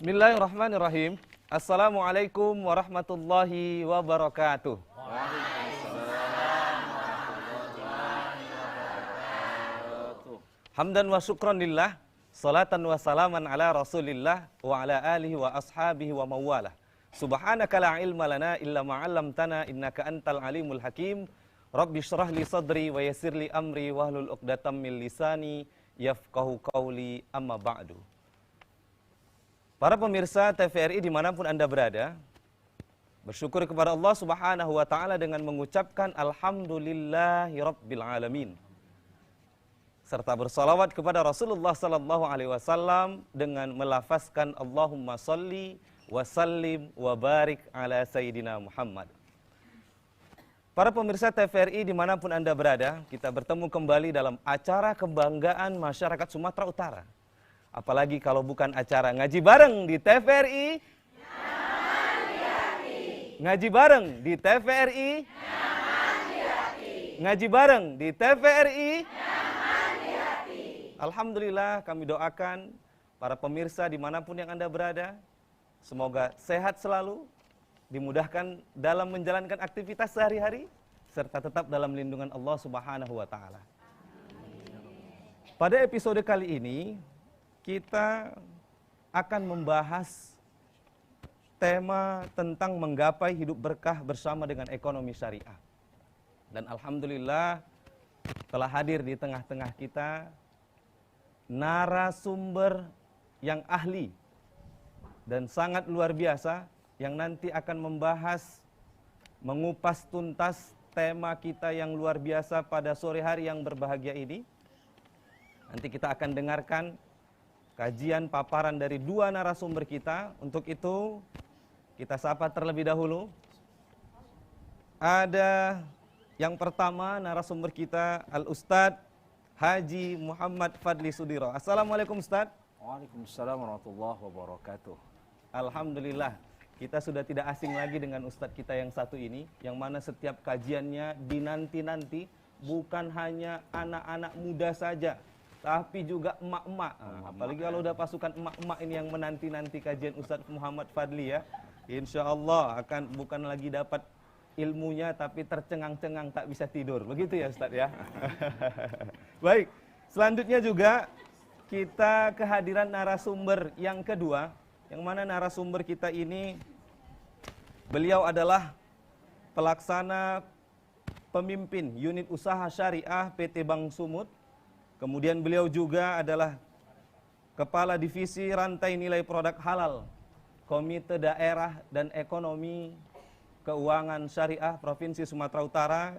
Bismillahirrahmanirrahim. Assalamualaikum warahmatullahi wabarakatuh. Hamdan wa syukran lillah, salatan wa salaman ala rasulillah wa ala alihi wa ashabihi wa mawalah. Subhanaka la ilma lana illa ma'allamtana innaka antal alimul hakim. Rabbi syrah li sadri wa yassir li amri wahlul uqdatam min lisani yafqahu qawli amma ba'du. Para pemirsa TVRI dimanapun Anda berada, bersyukur kepada Allah Subhanahu wa ta'ala dengan mengucapkan Alhamdulillahi Rabbil Alamin, serta bersalawat kepada Rasulullah sallallahu alaihi wasallam dengan melafazkan Allahumma salli wa sallim wa barik ala Sayyidina Muhammad. Para pemirsa TVRI dimanapun Anda berada, kita bertemu kembali dalam acara kebanggaan masyarakat Sumatera Utara. Apalagi kalau bukan acara ngaji bareng di TVRI. Ngaji bareng di TVRI. Ngaji bareng di TVRI. Alhamdulillah, kami doakan para pemirsa dimanapun yang Anda berada, semoga sehat selalu, dimudahkan dalam menjalankan aktivitas sehari-hari, serta tetap dalam lindungan Allah Subhanahu wa ta'ala. Pada episode kali ini, kita akan membahas tema tentang menggapai hidup berkah bersama dengan ekonomi syariah. Dan alhamdulillah telah hadir di tengah-tengah kita narasumber yang ahli dan sangat luar biasa yang nanti akan membahas, mengupas tuntas tema kita yang luar biasa pada sore hari yang berbahagia ini. Nanti kita akan dengarkan kajian paparan dari dua narasumber kita. Untuk itu kita sapa terlebih dahulu. Ada yang pertama narasumber kita Al-Ustadz Haji Muhammad Fadli Sudiro. Assalamualaikum Ustadz. Waalaikumsalam warahmatullahi wabarakatuh. Alhamdulillah, kita sudah tidak asing lagi dengan Ustadz kita yang satu ini, yang mana setiap kajiannya dinanti-nanti, bukan hanya anak-anak muda saja, tapi juga emak-emak. Apalagi kalau udah pasukan emak-emak ini yang menanti-nanti kajian Ustadz Muhammad Fadli ya. Insya Allah akan bukan lagi dapat ilmunya, tapi tercengang-cengang tak bisa tidur. Begitu ya Ustadz ya. Baik, selanjutnya juga kita kehadiran narasumber yang kedua, yang mana narasumber kita ini, beliau adalah pelaksana pemimpin unit usaha syariah PT Bank Sumut. Kemudian beliau juga adalah Kepala Divisi Rantai Nilai Produk Halal Komite Daerah dan Ekonomi Keuangan Syariah Provinsi Sumatera Utara.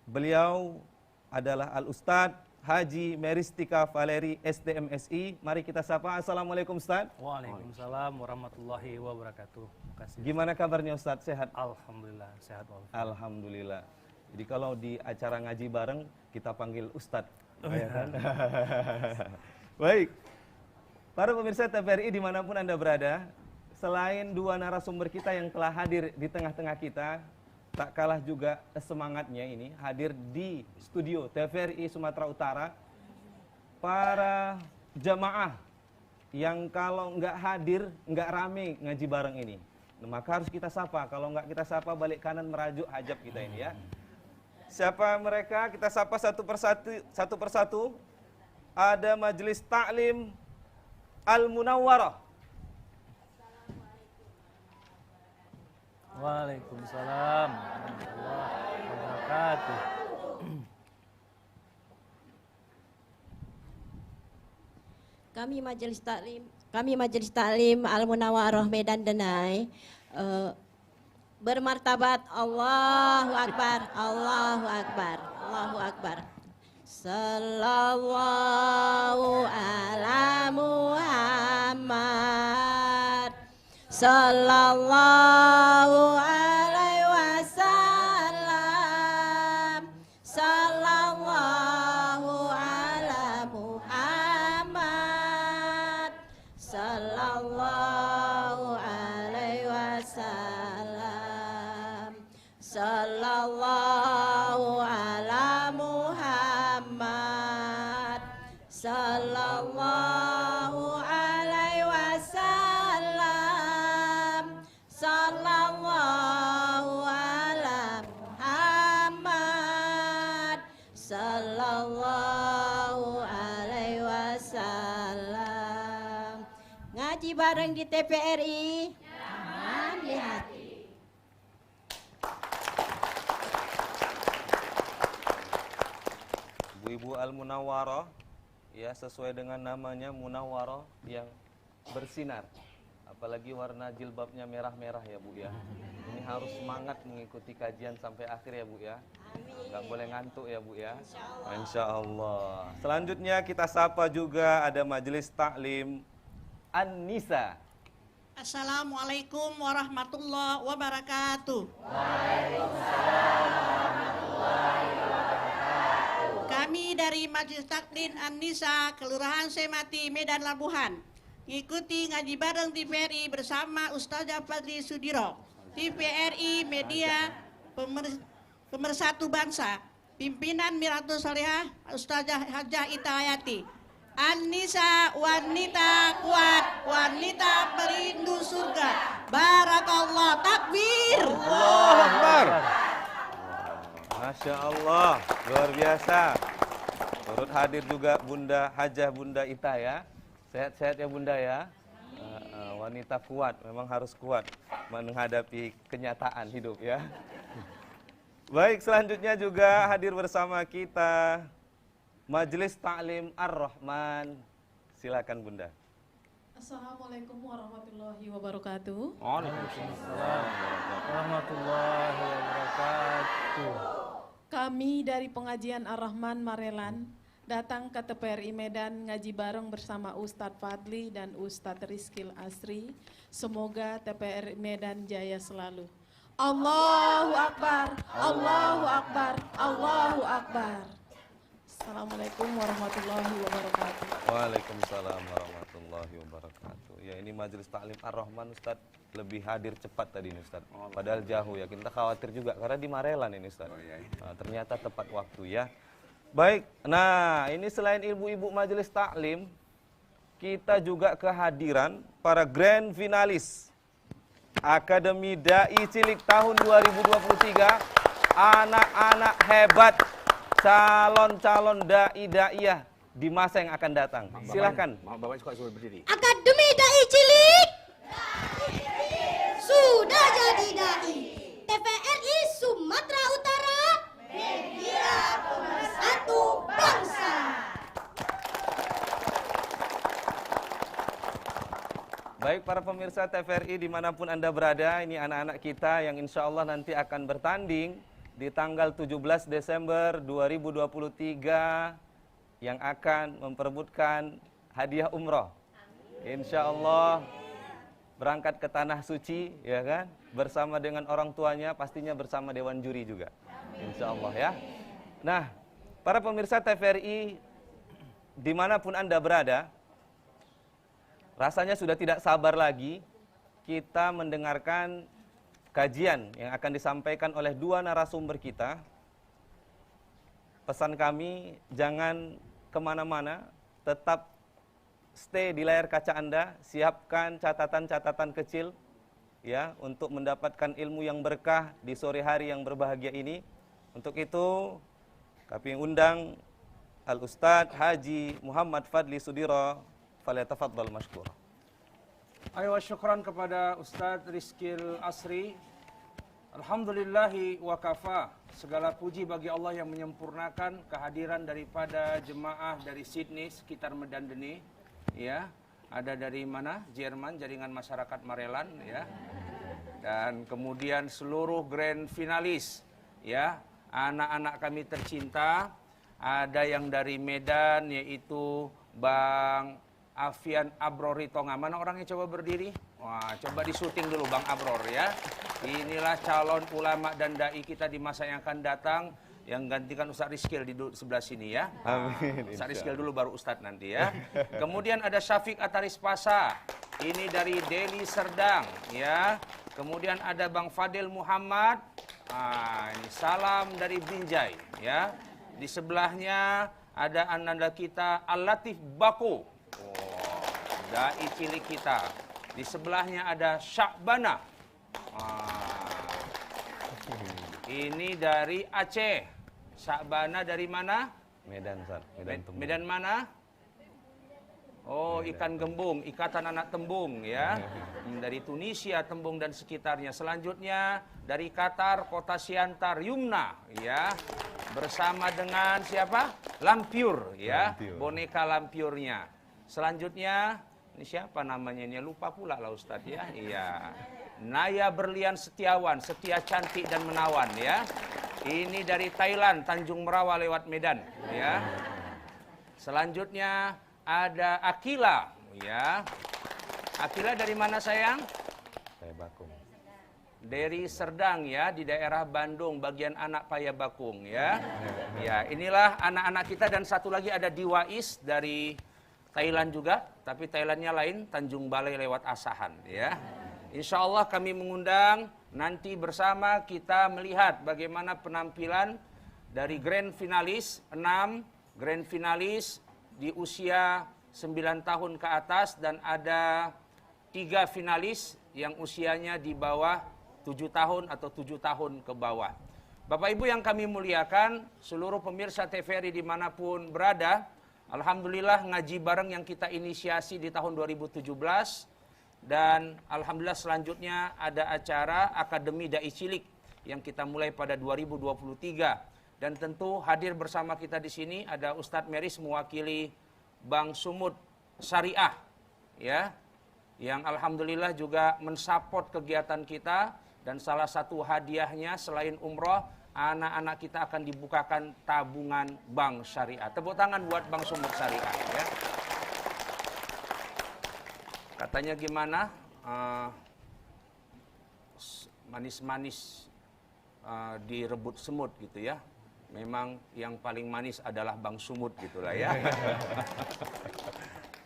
Beliau adalah Al-Ustadz Haji Meristika Valeri STMSI. Mari kita sapa. Assalamualaikum Ustadz. Waalaikumsalam warahmatullahi wabarakatuh. Gimana kabarnya Ustadz? Sehat? Alhamdulillah, sehat walafiat. Alhamdulillah. Jadi kalau di acara ngaji bareng, kita panggil Ustadz. Ya kan? Baik, para pemirsa TVRI dimanapun Anda berada, selain dua narasumber kita yang telah hadir di tengah-tengah kita, tak kalah juga semangatnya ini hadir di studio TVRI Sumatera Utara, para jamaah yang kalau nggak hadir, nggak rame ngaji bareng ini. Maka harus kita sapa, kalau nggak kita sapa balik kanan merajuk hajab kita ini ya. Siapa mereka? Kita sapa satu persatu. Ada Majelis Ta'lim Al-Munawwarah. Waalaikumsalam warahmatullahi wabarakatuh. Kami Majelis Taklim Al-Munawwarah Medan Denai bermartabat Allahu Akbar, Allahu Akbar, Allahu Akbar. Sallallahu ala Muhammad, sallallahu alaihi wasallam, sallallahu ala Muhammad, sallallahu alaihi wasallam, sallallahu ala Muhammad, sallallahu alaihi wasallam. sallallahu alaihi wasallam. Ngaji bareng di TVRI, nyaman di hati. Ibu-ibu Al-Munawwarah, ya sesuai dengan namanya Munawwarah yang bersinar. Apalagi warna jilbabnya merah-merah ya Bu ya. Ini harus semangat mengikuti kajian sampai akhir ya Bu ya. Nggak boleh ngantuk ya Bu ya. Insya Allah. Selanjutnya kita sapa juga ada Majelis Taklim An-Nisa. Assalamualaikum warahmatullahi wabarakatuh. Kami dari Majelis Taklim An-Nisa, Kelurahan Semati, Medan Labuhan, ikuti ngaji bareng TVRI bersama Ustazah Fadli Sudiro. TVRI Media Pemersatu Bangsa, pimpinan Miratul Salihah Ustazah Hajah Ita Hayati. An-Nisa, wanita kuat, wanita perindu surga. Barakallah, takbir. Allahu Akbar. Masya Allah, luar biasa. Turut hadir juga Bunda Hajah Bunda Ita ya. Sehat-sehat ya Bunda ya. Wanita kuat, memang harus kuat menghadapi kenyataan hidup ya. Baik, selanjutnya juga hadir bersama kita Majelis Taklim Ar-Rahman. Silakan Bunda. Assalamualaikum warahmatullahi wabarakatuh. Waalaikumsalam warahmatullahi wabarakatuh. Kami dari pengajian Ar-Rahman Marelan datang ke TVRI Medan ngaji bareng bersama Ustadz Fadli dan Ustadz Rizkil Asri. Semoga TVRI Medan jaya selalu. Allahu Akbar, Allahu Akbar, Allahu Akbar. Assalamualaikum warahmatullahi wabarakatuh. Waalaikumsalam warahmatullahi wabarakatuh. Ya, ini Majelis Taklim Ar-Rahman Ustadz lebih hadir cepat tadi nih Ustadz. Padahal jauh ya, kita khawatir juga karena di Marelan ini Ustadz. Nah, ternyata tepat waktu ya. Baik, nah ini selain ibu-ibu Majelis Taklim, kita juga kehadiran para grand finalis Akademi Dai Cilik tahun 2023. Anak-anak hebat, calon-calon dai-daiyah di masa yang akan datang. Silahkan. Bapak suka suruh berdiri. Akademi Dai Cilik sudah jadi dai. TVRI Sumatera Utara, media pemersatu bangsa. Baik para pemirsa TVRI dimanapun Anda berada, ini anak-anak kita yang insya Allah nanti akan bertanding di tanggal 17 Desember 2023 yang akan memperebutkan hadiah umroh. Insya Allah berangkat ke tanah suci, ya kan, bersama dengan orang tuanya, pastinya bersama dewan juri juga. Insya Allah ya. Nah, para pemirsa TVRI dimanapun Anda berada, rasanya sudah tidak sabar lagi kita mendengarkan kajian yang akan disampaikan oleh dua narasumber kita. Pesan kami, jangan kemana-mana, tetap stay di layar kaca Anda, siapkan catatan-catatan kecil ya untuk mendapatkan ilmu yang berkah di sore hari yang berbahagia ini. Untuk itu kami undang Al-Ustadz Haji Muhammad Fadli Sudiro, falyatafaddal mashkur. Ayo syukran kepada Ustadz Rizkil Asri. Alhamdulillahi wa kafa. Segala puji bagi Allah yang menyempurnakan kehadiran daripada jemaah dari Sydney sekitar Medan Deni. Ya, ada dari mana? Jerman, jaringan masyarakat Marelan ya. Dan kemudian seluruh grand finalis ya, anak-anak kami tercinta. Ada yang dari Medan yaitu Bang Afian Abrori Tonga. Mana orangnya coba berdiri? Wah, coba disuting dulu Bang Abror ya. Inilah calon ulama dan dai kita di masa yang akan datang yang gantikan Ustadz Rizkil di sebelah sini ya. Amin. Ustadz Rizkil dulu baru Ustadz nanti ya. Kemudian ada Syafiq Ataris Pasa. Ini dari Deli Serdang ya. Kemudian ada Bang Fadil Muhammad. Ini salam dari Binjai ya. Di sebelahnya ada ananda kita Al-Latif Bako. Dai cilik kita. Di sebelahnya ada Syakbana. Ini dari Aceh. Sya'bana dari mana? Medan, Ustaz. Tembung. Medan mana? Oh, ikan gembung, ikatan anak tembung ya. Dari Tunisia, Tembung dan sekitarnya. Selanjutnya dari Qatar, kota Siantar, Yumna ya. Bersama dengan siapa? Lampiur ya. Lampiur. Boneka lampiurnya. Selanjutnya ini siapa namanya ini? Lupa pula lah Ustadz ya. Iya. Naya Berlian Setiawan, setia cantik dan menawan ya. Ini dari Thailand, Tanjung Merawa lewat Medan ya. Selanjutnya ada Akila ya. Akila dari mana sayang? Payabakung. Dari Serdang ya, di daerah Bandung, bagian anak Payabakung ya. Ya, inilah anak-anak kita dan satu lagi ada Diwais dari Thailand juga, tapi Thailandnya lain, Tanjung Balai lewat Asahan ya. Insya Allah kami mengundang nanti bersama kita melihat bagaimana penampilan dari grand finalis, 6 grand finalis di usia 9 tahun ke atas dan ada 3 finalis yang usianya di bawah 7 tahun atau 7 tahun ke bawah. Bapak Ibu yang kami muliakan, seluruh pemirsa TVRI dimanapun berada, alhamdulillah ngaji bareng yang kita inisiasi di tahun 2017 dan alhamdulillah selanjutnya ada acara Akademi Dai Cilik yang kita mulai pada 2023 dan tentu hadir bersama kita di sini ada Ustadz Meris mewakili Bank Sumut Syariah ya, yang alhamdulillah juga mensupport kegiatan kita dan salah satu hadiahnya selain umroh, anak-anak kita akan dibukakan tabungan bank syariah. Tepuk tangan buat Bank Sumut Syariah ya. Katanya gimana? Manis-manis direbut semut gitu ya. Memang yang paling manis adalah Bank Sumut gitulah ya.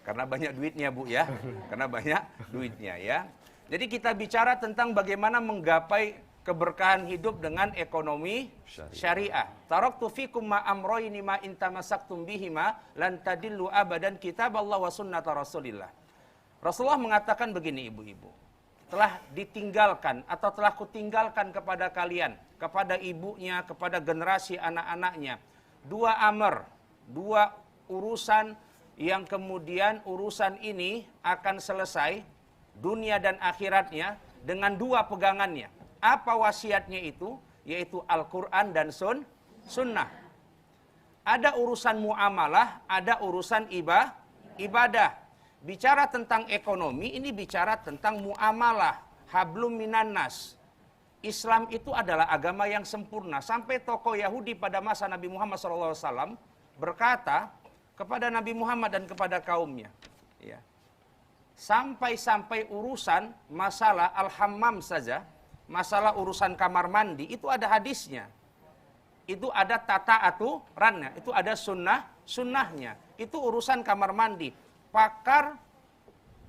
Karena banyak duitnya Bu ya. Karena banyak duitnya ya. Jadi kita bicara tentang bagaimana menggapai keberkahan hidup dengan ekonomi syariah. Taraktu fikum ma amroini ma intamasaktum bihima lan tadillu abadan kitaballah wa sunnata Rasulillah. Rasulullah mengatakan begini ibu-ibu. Telah ditinggalkan atau telah kutinggalkan kepada kalian, kepada ibunya, kepada generasi anak-anaknya. 2 amr, 2 urusan yang kemudian urusan ini akan selesai dunia dan akhiratnya dengan 2 pegangannya. Apa wasiatnya itu? Yaitu Al-Quran dan Sunnah. Ada urusan muamalah, ada urusan ibadah. Bicara tentang ekonomi, ini bicara tentang muamalah. Hablum minan nas. Islam itu adalah agama yang sempurna. Sampai tokoh Yahudi pada masa Nabi Muhammad SAW berkata kepada Nabi Muhammad dan kepada kaumnya. Ya. Sampai-sampai urusan masalah al-hammam saja, masalah urusan kamar mandi, itu ada hadisnya. Itu ada tata aturannya, itu ada sunnahnya. Itu urusan kamar mandi. Pakar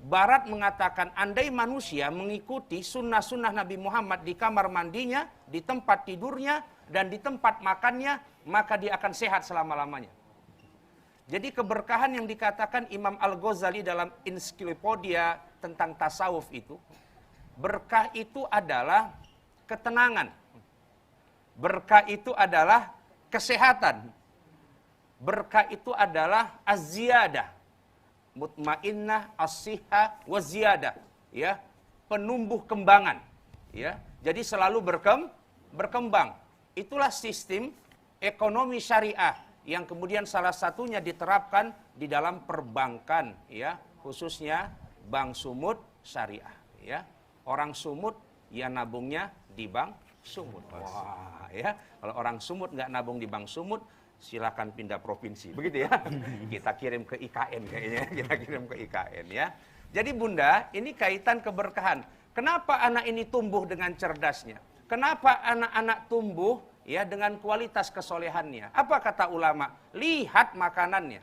Barat mengatakan andai manusia mengikuti sunnah-sunnah Nabi Muhammad di kamar mandinya, di tempat tidurnya, dan di tempat makannya, maka dia akan sehat selama-lamanya. Jadi keberkahan yang dikatakan Imam Al-Ghazali dalam Ensiklopedia tentang tasawuf itu, berkah itu adalah ketenangan. Berkah itu adalah kesehatan. Berkah itu adalah az-ziyadah. Mutmainnah, as-sihha, wa ziyadah. Ya, penumbuh kembangan. Ya, jadi selalu berkembang. Itulah sistem ekonomi syariah yang kemudian salah satunya diterapkan di dalam perbankan, ya, khususnya Bank Sumut Syariah. Ya, orang Sumut ya nabungnya di Bank Sumut. Wah, ya, kalau orang Sumut nggak nabung di Bank Sumut, silakan pindah provinsi, begitu ya. Kita kirim ke IKN kayaknya, kita kirim ke IKN ya. Jadi Bunda, ini kaitan keberkahan. Kenapa anak ini tumbuh dengan cerdasnya? Kenapa anak-anak tumbuh ya dengan kualitas kesolehannya? Apa kata ulama? Lihat makanannya.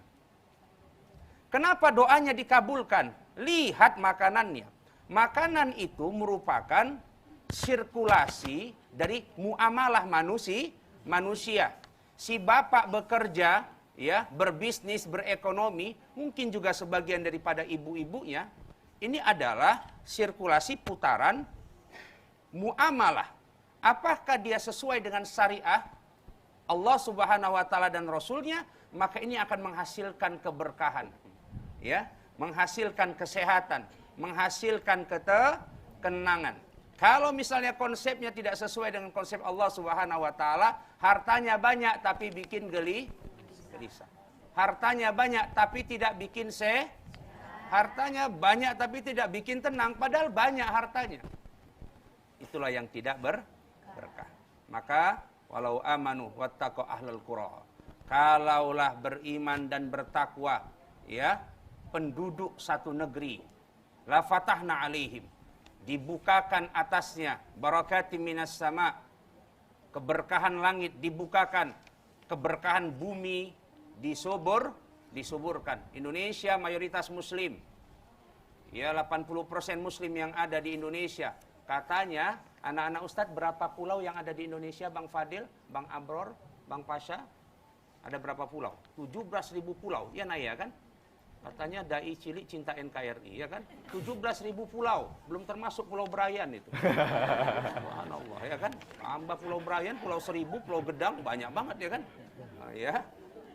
Kenapa doanya dikabulkan? Lihat makanannya. Makanan itu merupakan sirkulasi dari muamalah manusia. Si bapak bekerja, ya, berbisnis, berekonomi, mungkin juga sebagian daripada ibu-ibunya, ini adalah sirkulasi putaran muamalah. Apakah dia sesuai dengan syariah? Allah Subhanahu wa taala dan Rasulnya, maka ini akan menghasilkan keberkahan. Ya, menghasilkan kesehatan, menghasilkan ketenangan. Kalau misalnya konsepnya tidak sesuai dengan konsep Allah Subhanahu wa taala, hartanya banyak tapi bikin gelisah. Hartanya banyak tapi tidak bikin hartanya banyak tapi tidak bikin tenang, padahal banyak hartanya. Itulah yang tidak berkah. Maka walau amanu wattaqu ahlul qura. Kalaulah beriman dan bertakwa, ya, penduduk satu negeri, la fatahna alaihim, dibukakan atasnya barakatim minas sama, keberkahan langit dibukakan, keberkahan bumi disuburkan. Indonesia mayoritas muslim. Ya, 80% muslim yang ada di Indonesia. Katanya, anak-anak Ustadz, berapa pulau yang ada di Indonesia, Bang Fadil, Bang Abror, Bang Pasha? Ada berapa pulau? 17.000 pulau. Ya, Naya kan? Katanya dai cilik cinta NKRI, ya kan? 17.000 pulau, belum termasuk Pulau Brayan itu. Subhanallah, ya kan? Tambah Pulau Brayan, Pulau Seribu, Pulau Gedang, banyak banget, ya kan? Nah, ya.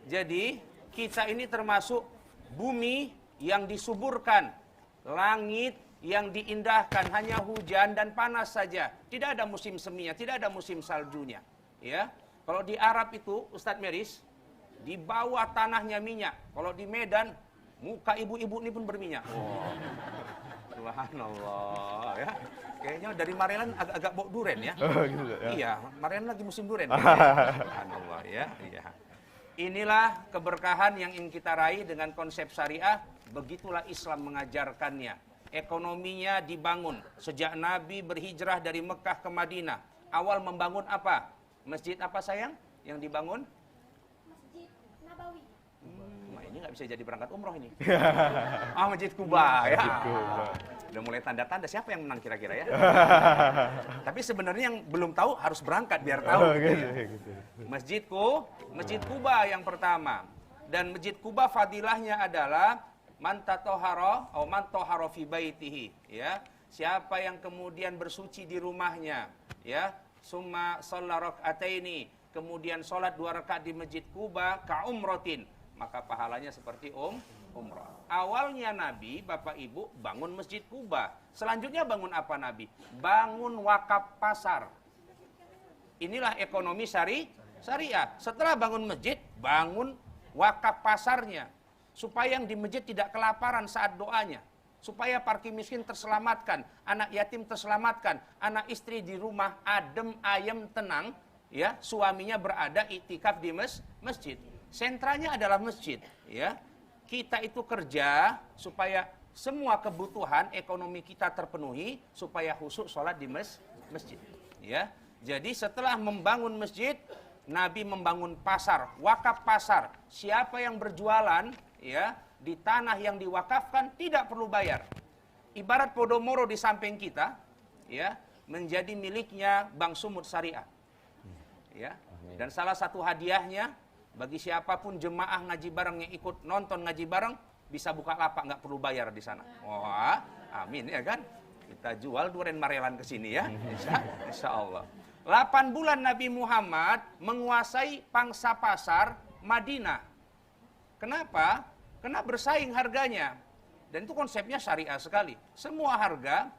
Jadi, kita ini termasuk bumi yang disuburkan, langit yang diindahkan, hanya hujan dan panas saja. Tidak ada musim seminya, tidak ada musim saljunya. Ya, kalau di Arab itu, Ustadz Meris, di bawah tanahnya minyak. Kalau di Medan, muka ibu-ibu ini pun berminyak. Oh, subhanallah, ya. Kayaknya dari Maryland agak-agak bau duren ya. Gitu, ya. Iya, Maryland lagi musim duren. Subhanallah, ya. Iya. Inilah keberkahan yang ingin kita raih dengan konsep syariah. Begitulah Islam mengajarkannya. Ekonominya dibangun. Sejak Nabi berhijrah dari Mekah ke Madinah. Awal membangun apa? Masjid apa sayang yang dibangun? Masjid Nabawi. Ini nggak bisa jadi berangkat umroh ini. Masjid Kuba ya. Udah mulai tanda-tanda siapa yang menang kira-kira ya. Tapi sebenarnya yang belum tahu harus berangkat biar tahu. Masjid Kuba yang pertama. Dan Masjid Kuba fadilahnya adalah man tatahhara atau man tahhara fi baitihi, ya. Siapa yang kemudian bersuci di rumahnya, ya. Summa shalla rak'ataini, kemudian salat 2 rakaat di Masjid Kuba ka umratin, maka pahalanya seperti umrah. Awalnya Nabi, Bapak Ibu, bangun Masjid Kuba. Selanjutnya bangun apa Nabi? Bangun wakaf pasar. Inilah ekonomi syariah. Setelah bangun masjid, bangun wakaf pasarnya. Supaya yang di masjid tidak kelaparan saat doanya. Supaya parkir miskin terselamatkan, anak yatim terselamatkan, anak istri di rumah adem, ayem, tenang, ya, suaminya berada iktikaf di masjid. Sentranya adalah masjid, ya. Kita itu kerja supaya semua kebutuhan ekonomi kita terpenuhi, supaya khusyuk sholat di masjid, ya. Jadi setelah membangun masjid, Nabi membangun pasar, wakaf pasar. Siapa yang berjualan, ya, di tanah yang diwakafkan tidak perlu bayar. Ibarat Podomoro di samping kita, ya, menjadi miliknya Bank Sumut Syariah. Ya. Dan salah satu hadiahnya bagi siapapun jemaah ngaji bareng yang ikut nonton ngaji bareng bisa buka lapak, nggak perlu bayar di sana. Wah, amin ya kan? Kita jual duren Maryland ke sini ya. Insya Allah. 8 bulan Nabi Muhammad menguasai pangsa pasar Madinah. Kenapa? Karena bersaing harganya. Dan itu konsepnya syariah sekali. Semua harga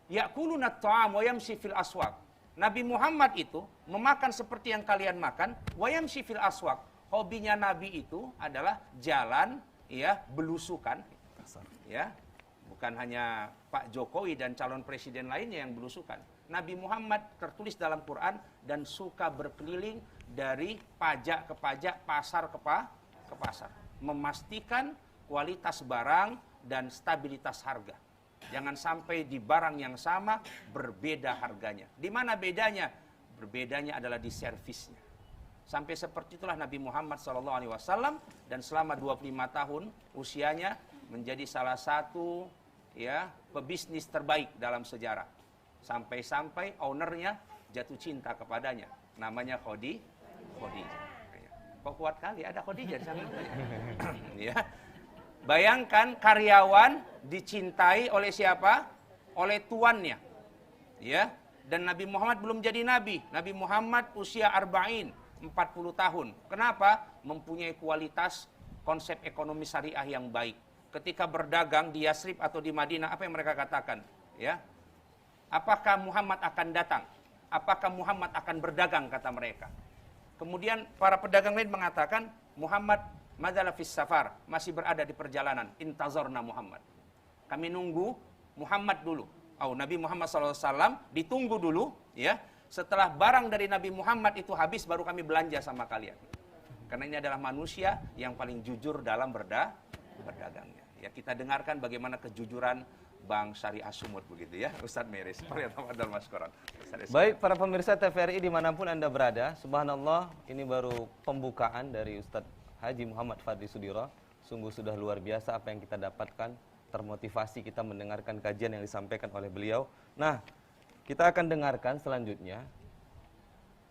ya'kuluna at-ta'am wa yamshi fil aswaq. Nabi Muhammad itu memakan seperti yang kalian makan, wa yamshi fil aswaq. Hobinya Nabi itu adalah jalan, ya, belusukan. Ya. Bukan hanya Pak Jokowi dan calon presiden lainnya yang belusukan. Nabi Muhammad tertulis dalam Quran dan suka berkeliling dari pajak ke pajak, pasar ke pasar. Memastikan kualitas barang dan stabilitas harga. Jangan sampai di barang yang sama berbeda harganya. Di mana bedanya? Berbedanya adalah di servisnya. Sampai seperti itulah Nabi Muhammad SAW, dan selama 25 tahun usianya menjadi salah satu, ya, pebisnis terbaik dalam sejarah. Sampai-sampai ownernya jatuh cinta kepadanya. Namanya Khadijah. Kok kuat kali ada Khadijah di sana. Ya. Bayangkan karyawan dicintai oleh siapa? Oleh tuannya. Ya. Dan Nabi Muhammad belum jadi nabi. Nabi Muhammad usia 40. 40 tahun. Kenapa? Mempunyai kualitas konsep ekonomi syariah yang baik. Ketika berdagang di Yasrib atau di Madinah, apa yang mereka katakan? Ya, apakah Muhammad akan datang? Apakah Muhammad akan berdagang, kata mereka. Kemudian para pedagang lain mengatakan, Muhammad madzala fis safar, masih berada di perjalanan. Intazorna Muhammad. Kami nunggu Muhammad dulu. Nabi Muhammad SAW ditunggu dulu, ya. Setelah barang dari Nabi Muhammad itu habis, baru kami belanja sama kalian. Karena ini adalah manusia yang paling jujur dalam berdagangnya. Ya, kita dengarkan bagaimana kejujuran Bank Syariah Sumut begitu ya, Ustadz Meris. Baik, para pemirsa TVRI dimanapun Anda berada, subhanallah, ini baru pembukaan dari Ustadz Haji Muhammad Fadli Sudiro. Sungguh sudah luar biasa apa yang kita dapatkan, termotivasi kita mendengarkan kajian yang disampaikan oleh beliau. Nah, kita akan dengarkan selanjutnya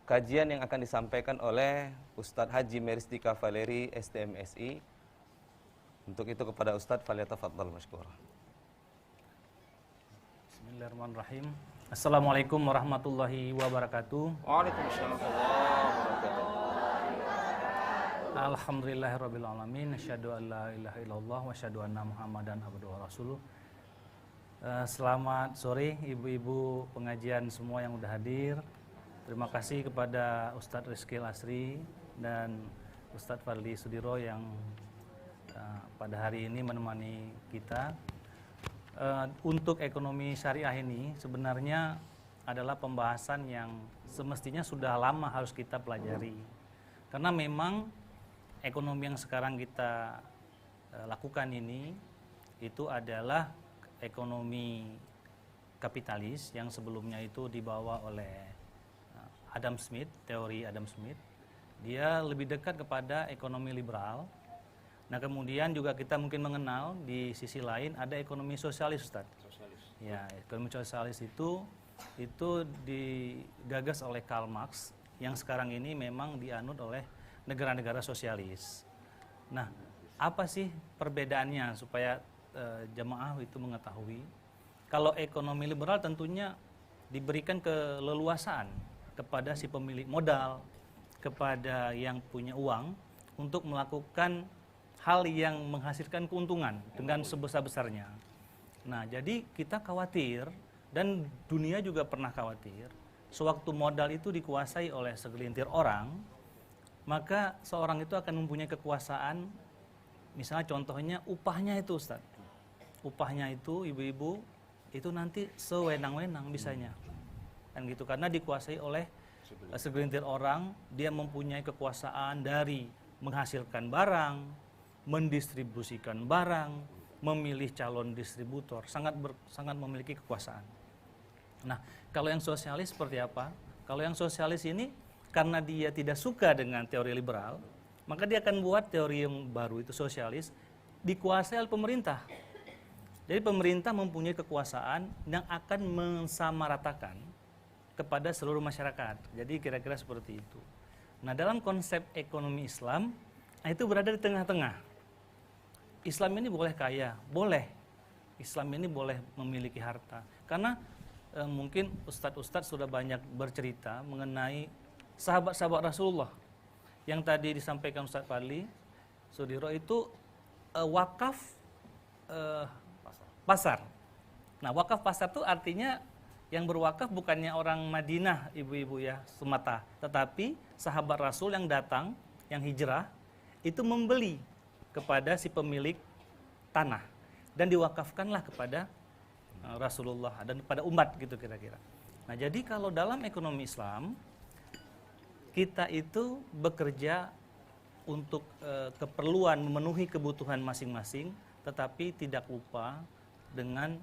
kajian yang akan disampaikan oleh Ustadz Haji Meristika Valeri, STMSI. Untuk itu kepada Ustadz, falyatafaddal masykur. Bismillahirrahmanirrahim. Assalamualaikum warahmatullahi wabarakatuh. Waalaikumsalam warahmatullahi wabarakatuh. Alhamdulillahirabbil alamin, asyhadu an la ilaha illallah wa asyhadu anna Muhammadan abduhu wa rasuluh. Selamat sore ibu-ibu pengajian semua yang sudah hadir. Terima kasih kepada Ustadz Rizkil Asri dan Ustadz Fadli Sudiro yang pada hari ini menemani kita. Untuk ekonomi syariah ini sebenarnya adalah pembahasan yang semestinya sudah lama harus kita pelajari. Karena memang ekonomi yang sekarang kita lakukan ini itu adalah ekonomi kapitalis yang sebelumnya itu dibawa oleh Adam Smith, teori Adam Smith. Dia lebih dekat kepada ekonomi liberal. Nah, kemudian juga kita mungkin mengenal di sisi lain ada ekonomi sosialis, Ustaz. Ya, ekonomi sosialis itu digagas oleh Karl Marx yang sekarang ini memang dianut oleh negara-negara sosialis. Nah, apa sih perbedaannya supaya jamaah itu mengetahui? Kalau ekonomi liberal tentunya diberikan keleluasaan kepada si pemilik modal, kepada yang punya uang untuk melakukan hal yang menghasilkan keuntungan dengan sebesar-besarnya. Nah, jadi kita khawatir dan dunia juga pernah khawatir, sewaktu modal itu dikuasai oleh segelintir orang, maka seorang itu akan mempunyai kekuasaan. Misalnya contohnya upahnya itu, Ustaz. Upahnya itu ibu-ibu itu nanti sewenang-wenang bisanya. Kan gitu, karena dikuasai oleh segelintir orang, dia mempunyai kekuasaan dari menghasilkan barang, mendistribusikan barang, memilih calon distributor, sangat memiliki kekuasaan. Nah, kalau yang sosialis seperti apa? Kalau yang sosialis ini karena dia tidak suka dengan teori liberal, maka dia akan buat teori yang baru itu sosialis, dikuasai oleh pemerintah. Jadi pemerintah mempunyai kekuasaan yang akan mensamaratakan kepada seluruh masyarakat. Jadi kira-kira seperti itu. Nah, dalam konsep ekonomi Islam, itu berada di tengah-tengah. Islam ini boleh kaya, boleh. Islam ini boleh memiliki harta. Karena mungkin ustadz-ustadz sudah banyak bercerita mengenai sahabat-sahabat Rasulullah. Yang tadi disampaikan Ustadz Fadli Sudiro itu wakaf pasar. Nah, wakaf pasar itu artinya yang berwakaf bukannya orang Madinah, ibu-ibu ya, semata. Tetapi sahabat Rasul yang datang, yang hijrah, itu membeli kepada si pemilik tanah. Dan diwakafkanlah kepada Rasulullah dan kepada umat gitu kira-kira. Nah, jadi kalau dalam ekonomi Islam, kita itu bekerja untuk keperluan memenuhi kebutuhan masing-masing, tetapi tidak lupa dengan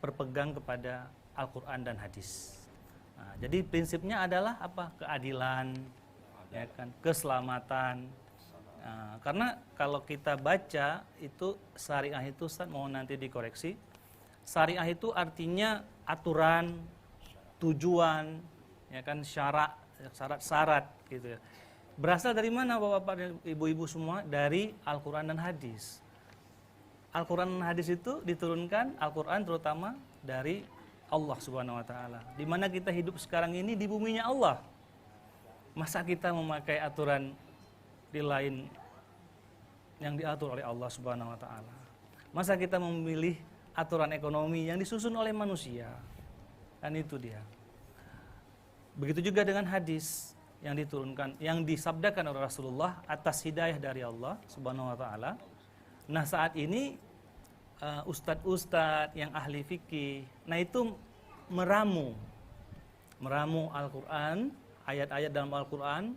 berpegang kepada Al-Quran dan hadis. Nah, jadi prinsipnya adalah apa? Keadilan, ya kan? Keselamatan. Nah, karena kalau kita baca itu syariah itu, Ustaz, mau nanti dikoreksi. Syariah itu artinya aturan, tujuan, ya kan, syarat-syarat gitu ya. Berasal dari mana Bapak-bapak dan Ibu-ibu semua? Dari Al-Quran dan hadis. Al-Quran dan hadis itu diturunkan, Al-Quran terutama dari Allah Subhanahu wa taala. Di mana kita hidup sekarang ini di buminya Allah. Masa kita memakai aturan di lain yang diatur oleh Allah Subhanahu wa taala? Masa kita memilih aturan ekonomi yang disusun oleh manusia? Kan itu dia. Begitu juga dengan hadis yang diturunkan, yang disabdakan oleh Rasulullah atas hidayah dari Allah Subhanahu wa taala. Nah, saat ini ustadz-ustadz yang ahli fikih, nah itu meramu Al-Qur'an, ayat-ayat dalam Al-Qur'an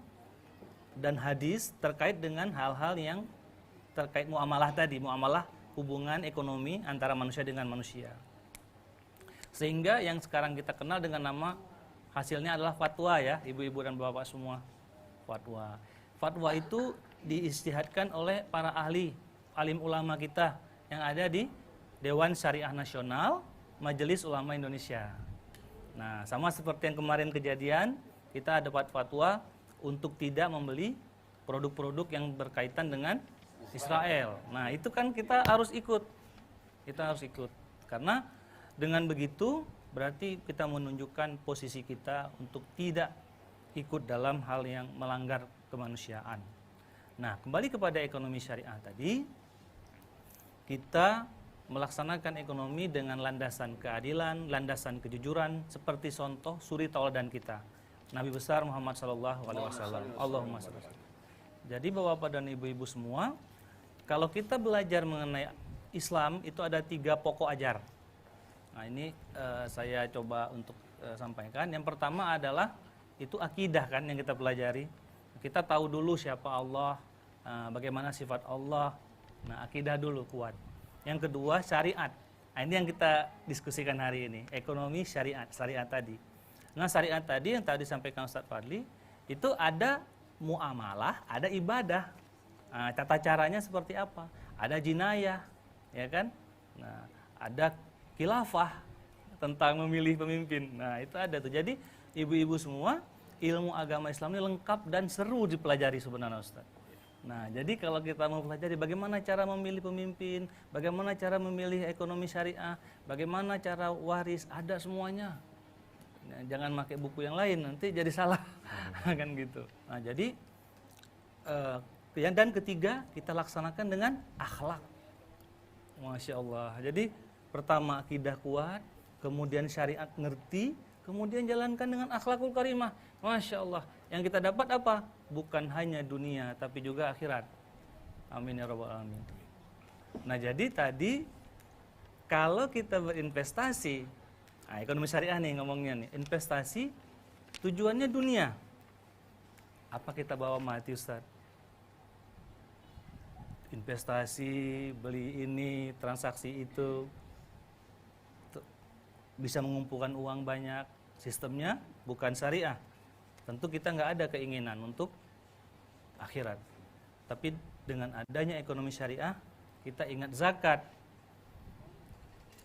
dan hadis terkait dengan hal-hal yang terkait muamalah tadi, muamalah hubungan ekonomi antara manusia dengan manusia. Sehingga yang sekarang kita kenal dengan nama hasilnya adalah fatwa ya, ibu-ibu dan bapak semua. Fatwa. Fatwa itu diistihadkan oleh para ahli, alim ulama kita yang ada di Dewan Syariah Nasional, Majelis Ulama Indonesia. Nah, sama seperti yang kemarin kejadian, kita dapat fatwa untuk tidak membeli produk-produk yang berkaitan dengan Israel. Nah, itu kan kita harus ikut. Kita harus ikut. Karena dengan begitu berarti kita menunjukkan posisi kita untuk tidak ikut dalam hal yang melanggar kemanusiaan. Nah, kembali kepada ekonomi syariah tadi, kita melaksanakan ekonomi dengan landasan keadilan, landasan kejujuran, seperti contoh suri tauladan kita, Nabi besar Muhammad SAW. Allahumma shalli. Jadi bapak-bapak dan ibu-ibu semua, kalau kita belajar mengenai Islam itu ada 3 pokok ajar. Nah, ini saya coba untuk sampaikan. Yang pertama adalah itu akidah kan yang kita pelajari. Kita tahu dulu siapa Allah, bagaimana sifat Allah. Nah, akidah dulu kuat. Yang kedua syariat. Nah, ini yang kita diskusikan hari ini, ekonomi syariat tadi. Nah, syariat tadi yang tadi disampaikan Ustaz Fadli itu ada muamalah, ada ibadah. Nah, tata caranya seperti apa? Ada jinayah, ya kan? Nah, ada khilafah tentang memilih pemimpin. Nah, itu ada tuh. Jadi ibu-ibu semua, ilmu agama Islam ini lengkap dan seru dipelajari sebenarnya Ustaz. Nah, jadi kalau kita mau pelajari bagaimana cara memilih pemimpin, bagaimana cara memilih ekonomi syariah, bagaimana cara waris, ada semuanya. Nah, jangan pakai buku yang lain, nanti jadi salah. Kan gitu. Nah, jadi dan ketiga, kita laksanakan dengan akhlak. Masya Allah. Jadi pertama akidah kuat, kemudian syariat ngerti, kemudian jalankan dengan akhlakul karimah. Masya Allah. Yang kita dapat apa? Bukan hanya dunia, tapi juga akhirat. Amin ya rabbal alamin. Nah, jadi tadi kalau kita berinvestasi, nah, ekonomi syariah nih ngomongnya nih, investasi tujuannya dunia. Apa kita bawa mati Ustaz? Investasi, beli ini, transaksi itu, bisa mengumpulkan uang banyak, sistemnya bukan syariah. Tentu kita nggak ada keinginan untuk akhirat. Tapi dengan adanya ekonomi syariah, kita ingat zakat.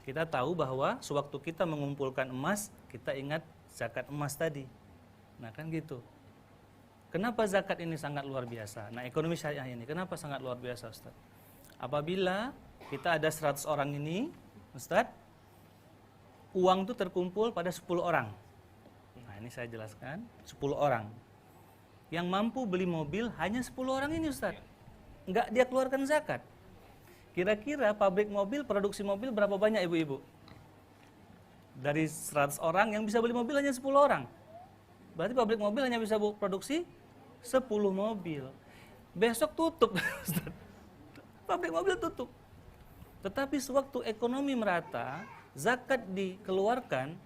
Kita tahu bahwa sewaktu kita mengumpulkan emas, kita ingat zakat emas tadi. Nah, kan gitu. Kenapa zakat ini sangat luar biasa? Nah, ekonomi syariah ini kenapa sangat luar biasa, Ustaz? Apabila kita ada 100 orang ini, Ustaz, uang itu terkumpul pada 10 orang. Nah, ini saya jelaskan, 10 orang. Yang mampu beli mobil hanya 10 orang ini, Ustaz. Enggak dia keluarkan zakat. Kira-kira pabrik mobil, produksi mobil berapa banyak ibu-ibu? Dari 100 orang yang bisa beli mobil hanya 10 orang. Berarti pabrik mobil hanya bisa produksi 10 mobil. Besok tutup, Ustaz. Pabrik mobil tutup. Tetapi sewaktu ekonomi merata, zakat dikeluarkan,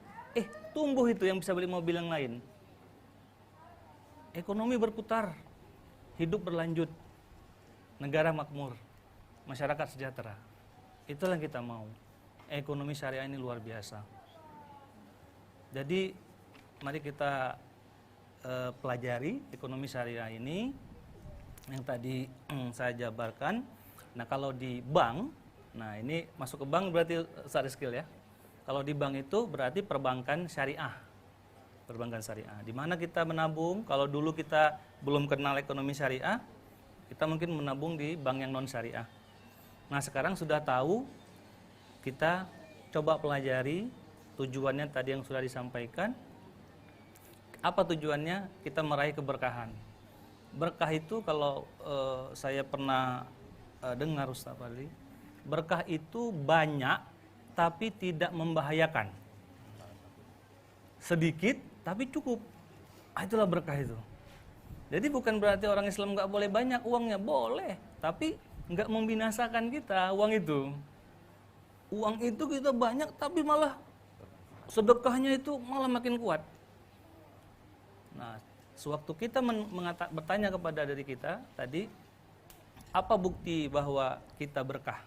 tumbuh itu yang bisa beli mobil yang lain. Ekonomi berputar, hidup berlanjut, negara makmur, masyarakat sejahtera. Itulah yang kita mau. Ekonomi syariah ini luar biasa. Jadi mari kita pelajari ekonomi syariah ini yang tadi saya jabarkan. Nah, kalau di bank, nah ini masuk ke bank berarti Ustaz Rizkil ya. Kalau di bank itu berarti perbankan syariah. Perbankan syariah. Di mana kita menabung? Kalau dulu kita belum kenal ekonomi syariah, kita mungkin menabung di bank yang non syariah. Nah, sekarang sudah tahu, kita coba pelajari tujuannya tadi yang sudah disampaikan. Apa tujuannya? Kita meraih keberkahan. Berkah itu kalau saya pernah dengar Ustaz Fadli, berkah itu banyak tapi tidak membahayakan. Sedikit tapi cukup. Itulah berkah itu. Jadi bukan berarti orang Islam nggak boleh banyak uangnya, boleh, tapi nggak membinasakan kita uang itu. Uang itu kita banyak tapi malah sedekahnya itu malah makin kuat. Nah, sewaktu kita bertanya kepada diri kita tadi, apa bukti bahwa kita berkah?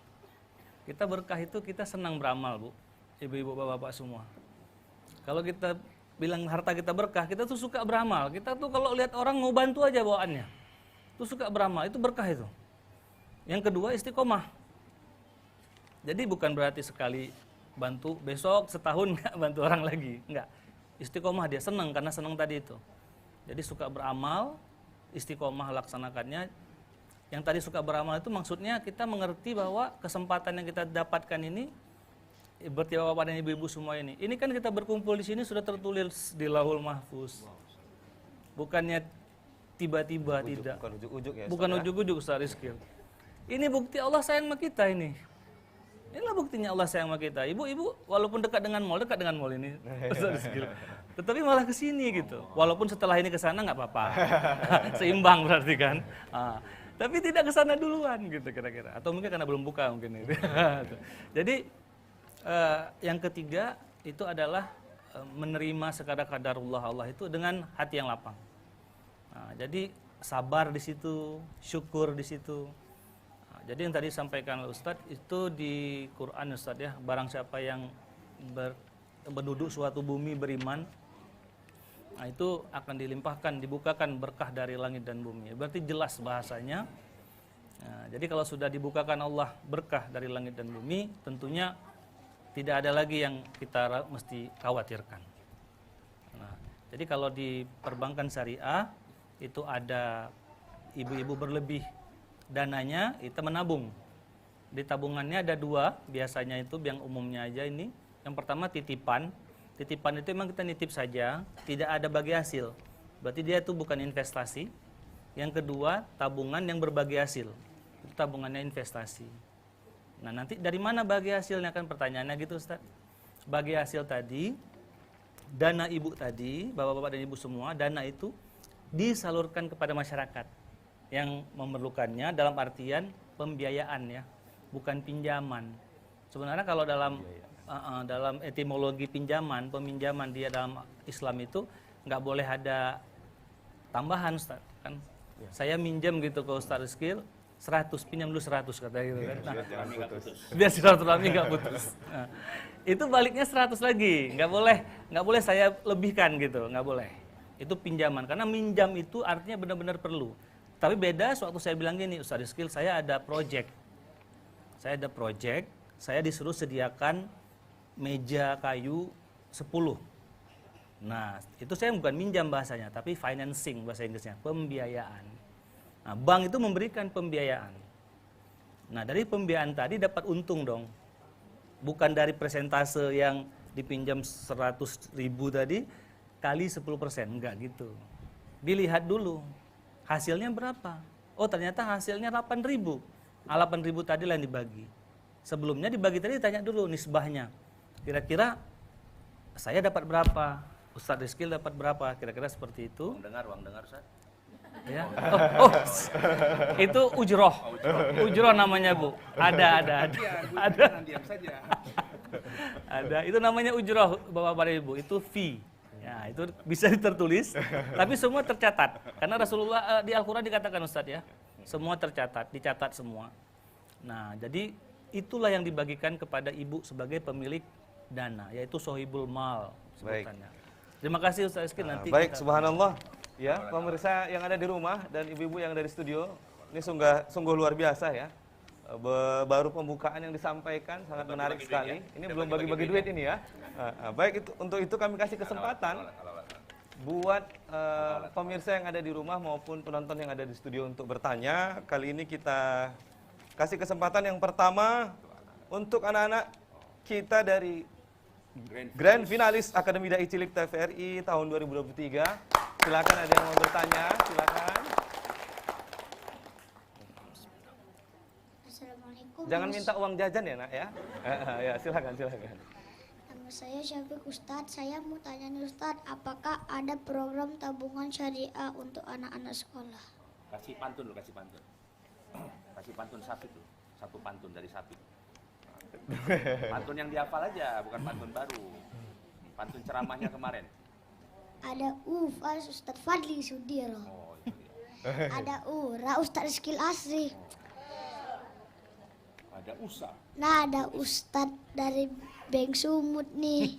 Kita berkah itu kita senang beramal, Bu. Ibu-ibu, bapak-bapak semua. Kalau kita bilang harta kita berkah, kita tuh suka beramal. Kita tuh kalau lihat orang mau bantu aja bawaannya. Tuh suka beramal, itu berkah itu. Yang kedua, istiqomah. Jadi bukan berarti sekali bantu, besok setahun nggak bantu orang lagi. Enggak. Istiqomah, dia senang karena senang tadi itu. Jadi suka beramal, istiqomah laksanakannya. Yang tadi suka beramal itu maksudnya kita mengerti bahwa kesempatan yang kita dapatkan ini, berarti bapak dan ibu-ibu semua ini kan kita berkumpul di sini sudah tertulis di Lauhul Mahfuz. Bukannya tiba-tiba, tidak. Bukan ujuk-ujuk ya. Bukan ujuk-ujuk Ustaz Rizky. Ini bukti Allah sayang sama kita ini. Inilah buktinya Allah sayang sama kita. Ibu-ibu walaupun dekat dengan mall ini Ustaz Rizky. Tetapi malah ke sini gitu. Walaupun setelah ini ke sana nggak apa-apa. Seimbang berarti kan. Tapi tidak ke sana duluan gitu kira-kira. Atau mungkin karena belum buka mungkin itu. Jadi yang ketiga itu adalah menerima sekadar-kadarullah Allah itu dengan hati yang lapang. Nah, jadi sabar di situ, syukur di situ. Nah, jadi yang tadi disampaikan oleh Ustadz itu di Quran Ustadz ya, barang siapa yang berduduk suatu bumi beriman, nah itu akan dilimpahkan, dibukakan berkah dari langit dan bumi. Berarti jelas bahasanya. Nah, jadi kalau sudah dibukakan Allah berkah dari langit dan bumi, tentunya tidak ada lagi yang kita mesti khawatirkan. Nah, jadi kalau di perbankan syariah itu ada ibu-ibu berlebih dananya, itu menabung. Di tabungannya ada dua, biasanya itu yang umumnya aja ini. Yang pertama titipan. Titipan itu memang kita nitip saja, tidak ada bagi hasil. Berarti dia itu bukan investasi. Yang kedua tabungan yang berbagi hasil. Itu tabungannya investasi. Nah nanti dari mana bagi hasilnya kan pertanyaannya gitu Ustaz. Bagi hasil tadi, dana ibu tadi, bapak-bapak dan ibu semua, dana itu disalurkan kepada masyarakat yang memerlukannya dalam artian pembiayaan ya, bukan pinjaman. Sebenarnya kalau dalam etimologi pinjaman, peminjaman dia dalam Islam itu nggak boleh ada tambahan Ustaz kan. Saya minjem gitu ke Ustaz Rizky 100, pinjam dulu 100 katanya gitu kan. Nah, biar silaturahmi nggak putus. Nah, itu baliknya 100 lagi, nggak boleh saya lebihkan gitu, nggak boleh. Itu pinjaman, karena minjam itu artinya benar-benar perlu. Tapi beda sewaktu saya bilang gini, Ustaz Rizky, saya ada project, saya disuruh sediakan meja kayu 10. Nah, itu saya bukan minjam bahasanya, tapi financing bahasa Inggrisnya, pembiayaan. Nah, bank itu memberikan pembiayaan. Nah, dari pembiayaan tadi dapat untung dong. Bukan dari persentase yang dipinjam 100.000 tadi kali 10%, enggak gitu. Dilihat dulu hasilnya berapa. Oh, ternyata hasilnya 8.000. 8.000 tadi lah yang dibagi. Sebelumnya dibagi tadi ditanya dulu nisbahnya. Kira-kira saya dapat berapa? Ustadz Rizky dapat berapa? Kira-kira seperti itu. Uang dengar Ustaz. Ya. Itu ujroh. Ujroh namanya, Bu. Ada. Ada. Itu namanya ujroh, Bapak-bapak Ibu. Itu fee. Ya, itu bisa tertulis, tapi semua tercatat. Karena Rasulullah di Al-Qur'an dikatakan Ustadz ya, semua tercatat, dicatat semua. Nah, jadi itulah yang dibagikan kepada ibu sebagai pemilik dana, yaitu sohibul mal sebutannya. Terima kasih Ustaz Rizky. Nanti baik, subhanallah. Ya, pemirsa yang ada di rumah dan ibu-ibu yang ada di studio, ini sungguh luar biasa ya. Baru pembukaan yang disampaikan sangat menarik sekali. Ini belum bagi-bagi duit ini ya. Baik, untuk itu kami kasih kesempatan buat pemirsa yang ada di rumah maupun penonton yang ada di studio untuk bertanya. Kali ini kita kasih kesempatan yang pertama untuk anak-anak kita dari Grand Finalis Akademi Dai Cilik TVRI tahun 2023. Silakan, ada yang mau bertanya, silakan. Assalamualaikum. Jangan minta uang jajan ya, Nak ya. Ya, silakan. Nama saya Syafiq Ustadz. Saya mau tanya nih Ustadz, apakah ada program tabungan syariah untuk anak-anak sekolah? Kasih pantun. Kasih pantun Syafiq tuh. Satu pantun dari Syafiq. Pantun yang dihafal aja, bukan pantun baru. Pantun ceramahnya kemarin. Ada Fas Ustadz Fadli Sudiro. Oh, itu dia. Ada Ra Ustadz Rizkil Asri. Ada Usa. Nah, ada Ustadz dari Bank Sumut nih.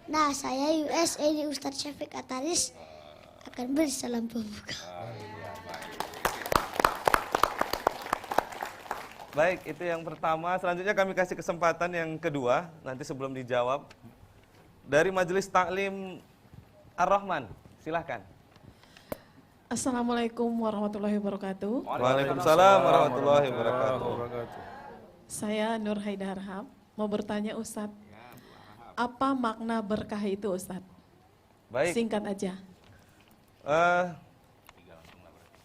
Nah, saya USA di Ustadz Syafiq Ataris akan beri salam pembuka. Baik, itu yang pertama. Selanjutnya kami kasih kesempatan yang kedua, nanti sebelum dijawab. Dari Majelis Taklim Ar-Rahman, silahkan. Assalamualaikum warahmatullahi wabarakatuh. Waalaikumsalam warahmatullahi wabarakatuh. Saya Nur Haidar Harhab, mau bertanya Ustadz, apa makna berkah itu Ustadz? Baik, Singkat aja.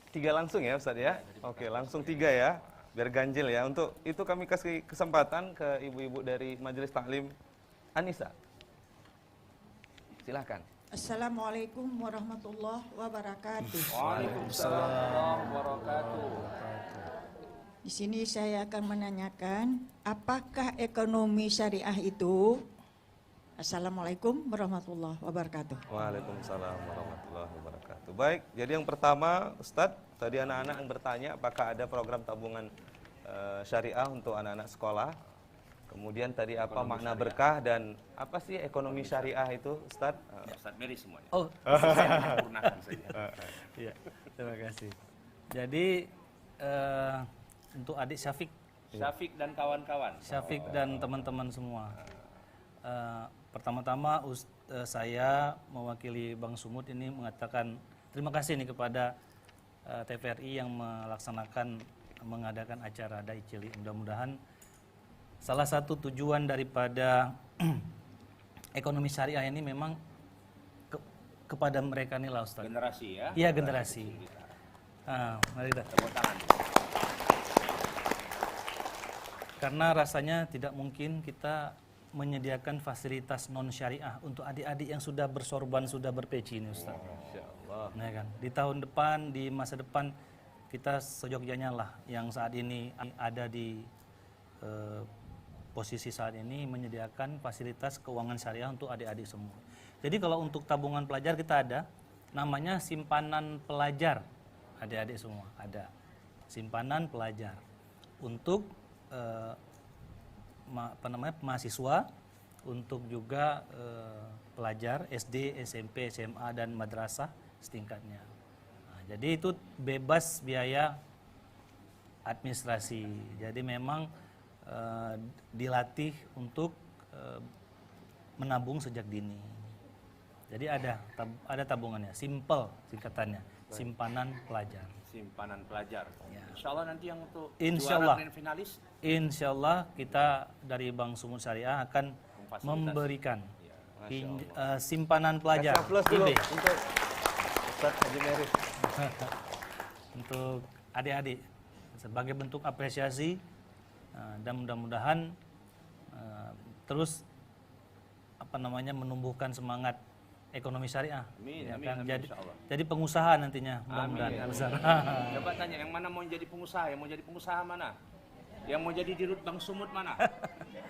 tiga langsung ya Ustadz ya. Oke, langsung 3 ya, biar ganjil ya. Untuk itu kami kasih kesempatan ke ibu-ibu dari Majelis Taklim Anissa. Silahkan. Assalamualaikum warahmatullahi wabarakatuh. Waalaikumsalam warahmatullahi wabarakatuh. Di sini saya akan menanyakan, apakah ekonomi syariah itu? Assalamualaikum warahmatullahi wabarakatuh. Waalaikumsalam warahmatullahi wabarakatuh. Baik, jadi yang pertama Ustadz, tadi anak-anak yang bertanya apakah ada program tabungan syariah untuk anak-anak sekolah. Kemudian tadi apa ekonomi makna syariah, berkah dan apa sih ekonomi syariah itu Ustadz? Ustadz Mary semuanya. Oh, Sempurnakan saja. iya, terima kasih. Jadi untuk adik Syafiq dan kawan-kawan. Syafiq dan teman-teman semua. Pertama-tama saya mewakili Bang Sumut ini mengatakan terima kasih nih kepada TVRI yang mengadakan acara Dai Cilik. Mudah-mudahan salah satu tujuan daripada ekonomi syariah ini memang kepada mereka nih lah Ustaz. Generasi ya. Iya, generasi. Mari kita. Tepuk tangan. Karena rasanya tidak mungkin kita menyediakan fasilitas non syariah untuk adik-adik yang sudah bersorban, sudah berpeci ini Ustaz. Nah kan, di tahun depan, di masa depan kita seyogyanya lah yang saat ini ada di posisi saat ini menyediakan fasilitas keuangan syariah untuk adik-adik semua. Jadi kalau untuk tabungan pelajar kita ada namanya simpanan pelajar, adik-adik semua ada simpanan pelajar untuk mahasiswa, untuk juga pelajar SD, SMP, SMA dan madrasah setingkatnya. Nah, jadi itu bebas biaya administrasi. Jadi memang dilatih untuk menabung sejak dini. Jadi ada tabungannya, simple singkatannya, simpanan pelajar. Simpanan pelajar. Ya. Insya Allah nanti yang untuk Insyaallah. juara grand finalis. Insya Allah kita dari Bank Sumut Syariah akan memberikan simpanan pelajar. Kasih aplaus dulu IB. untuk Ustadz Haji Mary. Untuk adik-adik sebagai bentuk apresiasi dan mudah-mudahan terus menumbuhkan semangat ekonomi syariah. Amin, Ya amin, kan? amin, Jadi, insyaallah. jadi pengusaha nantinya mudah-mudahan. Amin, Besar. Coba tanya yang mana mau jadi pengusaha, yang mau jadi pengusaha mana? Yang mau jadi dirut Bank Sumut mana?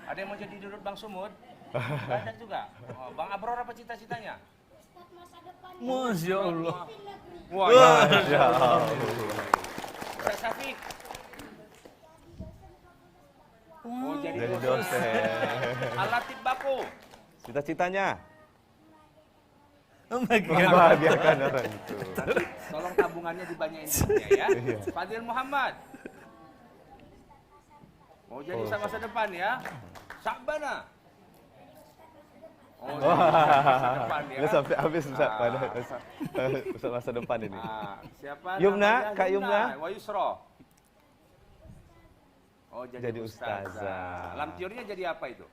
Ada yang mau jadi dirut Bank Sumut? Gak ada juga. Oh, Bang Abror apa cita-citanya? Masya Allah. Wah, Ya Allah. Ustaz Syafiq. Oh, jadi Jadi dosen. dosen. Al-Latif Bako. Cita-citanya Oh my God. membahagiakan orang itu. Nanti tolong tabungannya dibanyain duitnya ya. Fadil Muhammad. Mau jadi masa depan ya. Syakbana. Oh, jadi masa depan ya. Ini sampai habis Ustaz Ah. pada Ustaz masa depan ini. Siapa Yumna, namanya? Kak Yumna. Wa Yusra. Oh, jadi Jadi ustazah. Lam teorinya jadi apa itu?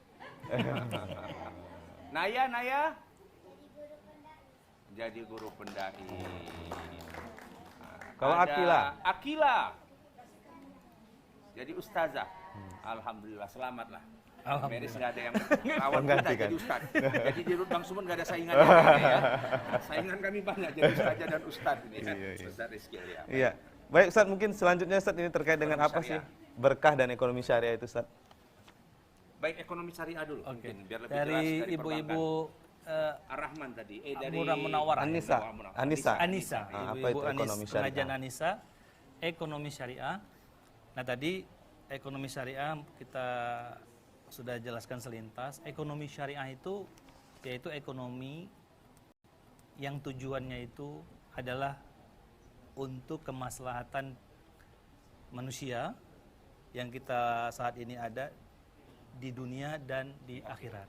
Naya. Jadi guru pendai. Kalau Ada Akila. Jadi ustazah. Alhamdulillah, selamatlah. Meris nggak ada yang lawan kita jadi ustaz. Jadi di Rut Bang Sumun nggak ada saingan ya. Saingan kami banyak jadi ustazah dan ustaz ini kan. Ustaz Rizky ya. Iya. Baik Ustaz, mungkin selanjutnya Ustaz ini terkait dengan apa sih berkah dan ekonomi syariah itu Ustaz? Baik, ekonomi syariah dulu mungkin biar lebih Dari jelas ibu-ibu Ar-Rahman tadi, dari Munawwarah. Anissa. Ibu-ibu apa itu ekonomi syariah? pengajian Anissa, ekonomi syariah. Nah tadi ekonomi syariah kita sudah jelaskan selintas. Ekonomi syariah itu yaitu ekonomi yang tujuannya itu adalah untuk kemaslahatan manusia yang kita saat ini ada di dunia dan di akhirat.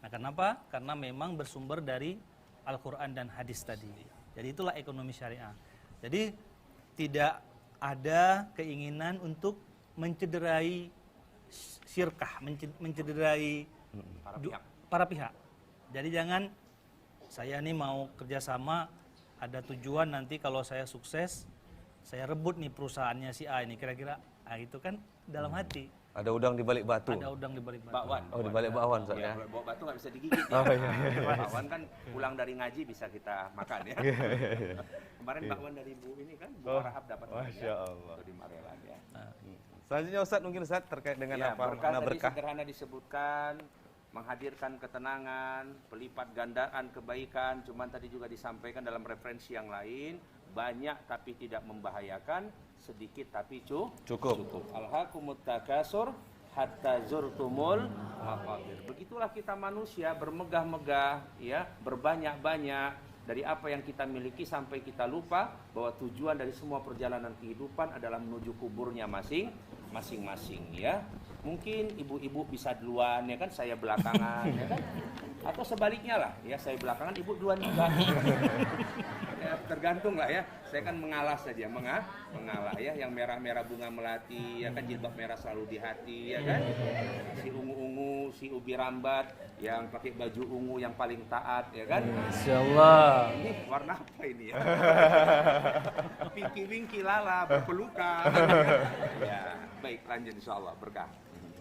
Nah, kenapa? Karena memang bersumber dari Al-Quran dan hadis tadi. Jadi itulah ekonomi syariah. Jadi tidak ada keinginan untuk mencederai syirkah, mencederai para pihak. Jadi jangan saya nih mau kerjasama, ada tujuan nanti kalau saya sukses, saya rebut nih perusahaannya si A ini kira-kira. Nah, itu kan dalam hati. Ada udang di balik batu. Ada udang di balik batu. bakwan. Oh, di balik bakwan Ustaz ya. Bawa batu nggak bisa digigit ya. Oh, iya. Bakwan kan pulang dari ngaji bisa kita makan ya. Kemarin bakwan dari Bu ini kan, Bu Rahab dapat. Masya Allah. Itu di Marelan ya. Selanjutnya Ustaz, mungkin Ustaz terkait dengan Ya, apa berkah makna tadi berkah? sederhana disebutkan, menghadirkan ketenangan, pelipat gandaan kebaikan. Cuman tadi juga disampaikan dalam referensi yang lain, banyak tapi tidak membahayakan, sedikit tapi Cukup. Alhaakumut takasur hatta zurtumul maqabir. Begitulah kita manusia bermegah-megah ya, berbanyak-banyak dari apa yang kita miliki sampai kita lupa bahwa tujuan dari semua perjalanan kehidupan adalah menuju kuburnya masing-masing ya. Mungkin ibu-ibu bisa duluan ya kan, saya belakangan ya kan. Atau sebaliknya lah ya, saya belakangan, ibu duluan juga. Ya, tergantung lah ya. Saya kan mengalah saja, mengalah ya. Yang merah-merah bunga melati ya kan, jilbab merah selalu di hati ya kan. Si ungu-ungu, si ubi rambat yang pakai baju ungu yang paling taat ya kan. Insyaallah. Ini warna apa ini ya? Pinky-winky lala berpelukan. Ya, baik lanjut insyaallah berkah.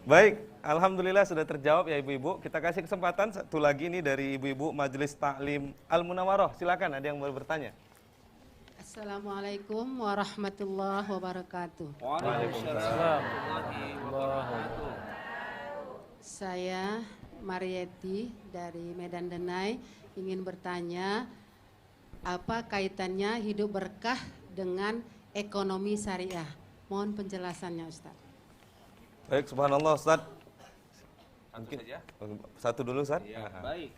Baik, alhamdulillah sudah terjawab ya ibu-ibu. Kita kasih kesempatan satu lagi nih dari ibu-ibu Majelis Taklim Al-Munawwarah. Silakan, ada yang mau bertanya. Assalamualaikum warahmatullahi wabarakatuh. Waalaikumsalam warahmatullahi wabarakatuh. Saya Marieti dari Medan Denai ingin bertanya, apa kaitannya hidup berkah dengan ekonomi syariah? Mohon penjelasannya Ustaz. Baik, subhanallah Ustaz. Mungkin saja. Satu dulu Ustaz. Ya, baik.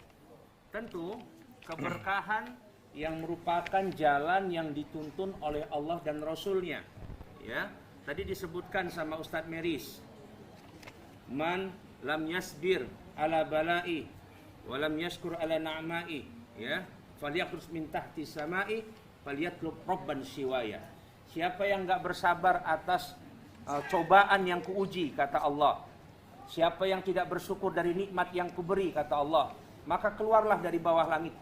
Tentu keberkahan yang merupakan jalan yang dituntun oleh Allah dan Rasulnya. Ya, tadi disebutkan sama Ustadz Meris. Man lam yasbir ala balai wa lam yashkur ala na'mai, ya, falyakhruj min tahti samai falyatlub rabban siwaya. Siapa yang enggak bersabar atas cobaan yang kuuji, kata Allah. Siapa yang tidak bersyukur dari nikmat yang kuberi, kata Allah, maka keluarlah dari bawah langit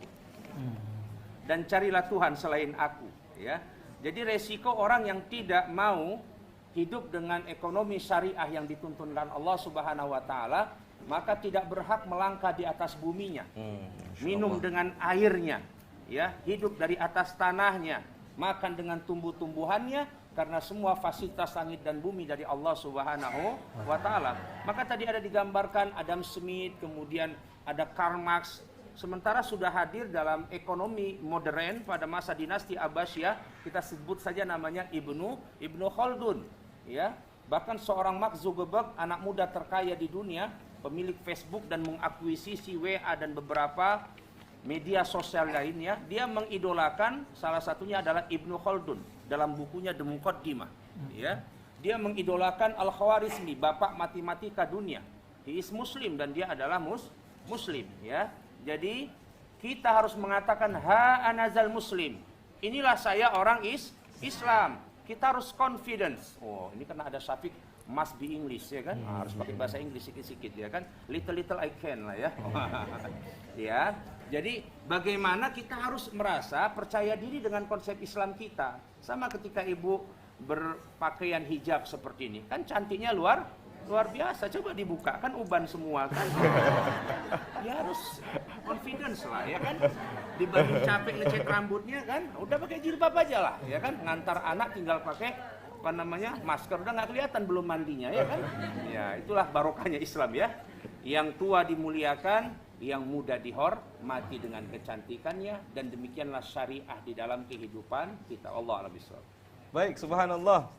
dan carilah Tuhan selain aku, ya. Jadi resiko orang yang tidak mau hidup dengan ekonomi syariah yang dituntunkan Allah Subhanahu wa taala, maka tidak berhak melangkah di atas buminya. Minum dengan airnya, ya, hidup dari atas tanahnya, makan dengan tumbuh-tumbuhannya, karena semua fasilitas langit dan bumi dari Allah Subhanahu wa taala. Maka tadi ada digambarkan Adam Smith, kemudian ada Karl Marx. Sementara sudah hadir dalam ekonomi modern pada masa dinasti Abbasiyah, kita sebut saja namanya Ibnu Khaldun, ya. Bahkan seorang Mark Zuckerberg, anak muda terkaya di dunia, pemilik Facebook dan mengakuisisi WA dan beberapa media sosial lainnya, dia mengidolakan, salah satunya adalah Ibnu Khaldun dalam bukunya The Muqaddimah, ya. Dia mengidolakan Al-Khwarizmi, bapak matematika dunia. He is Muslim dan dia adalah Muslim, ya. Jadi kita harus mengatakan ha anazal muslim. Inilah saya orang Islam. Kita harus confidence. Oh, ini karena ada Syafiq must be English ya kan, harus pakai bahasa Inggris sikit-sikit ya kan, little I can lah ya. Ya, jadi bagaimana kita harus merasa percaya diri dengan konsep Islam kita. Sama ketika ibu berpakaian hijab seperti ini, kan cantiknya luar biasa. Coba dibuka, kan uban semua kan. Ya harus confidence lah ya kan. Dibanding capek ngecat rambutnya kan, udah pakai jilbab aja lah ya kan. Ngantar anak tinggal pakai masker, udah nggak kelihatan belum mandinya ya kan. Ya itulah barokahnya Islam ya. Yang tua dimuliakan, yang muda dihormati dengan kecantikannya, dan demikianlah syariah di dalam kehidupan kita. Allah a'lam bishawab. Baik, subhanallah.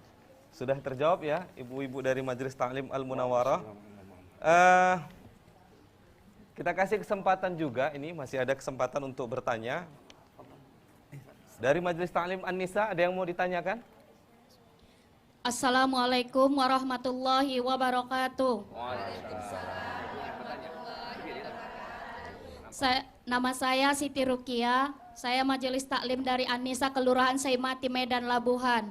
Sudah terjawab ya ibu-ibu dari Majelis Ta'lim Al-Munawwarah. Kita kasih kesempatan juga, ini masih ada kesempatan untuk bertanya. Dari Majelis Ta'lim An-Nisa ada yang mau ditanyakan? Assalamualaikum warahmatullahi wabarakatuh. Nama saya Siti Rukia. Saya Majelis Taklim dari An-Nisa Kelurahan Saimati, Medan Labuhan.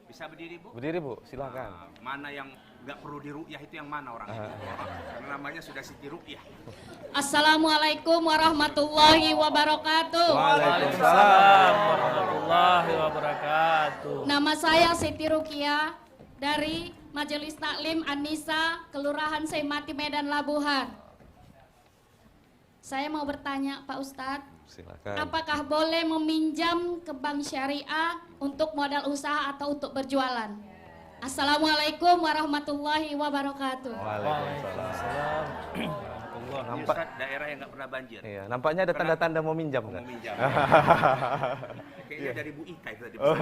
Bisa berdiri Bu? Berdiri Bu, silakan. Mana yang nggak perlu diruqyah itu yang mana orangnya? Karena namanya sudah Siti Ruqyah. Assalamualaikum warahmatullahi wabarakatuh. Waalaikumsalam warahmatullahi wabarakatuh. Nama saya Siti Rukia dari Majelis Taklim An-Nisa Kelurahan Saimati, Medan Labuhan. Saya mau bertanya Pak Ustadz, silakan. apakah boleh meminjam ke bank syariah untuk modal usaha atau untuk berjualan? Assalamualaikum warahmatullahi wabarakatuh. Waalaikumsalam. Nampak daerah yang nggak pernah banjir. Iya, nampaknya ada tanda-tanda mau minjam kan? Mau minjam. Kayaknya dari Bu Ika itu tadi. Oh,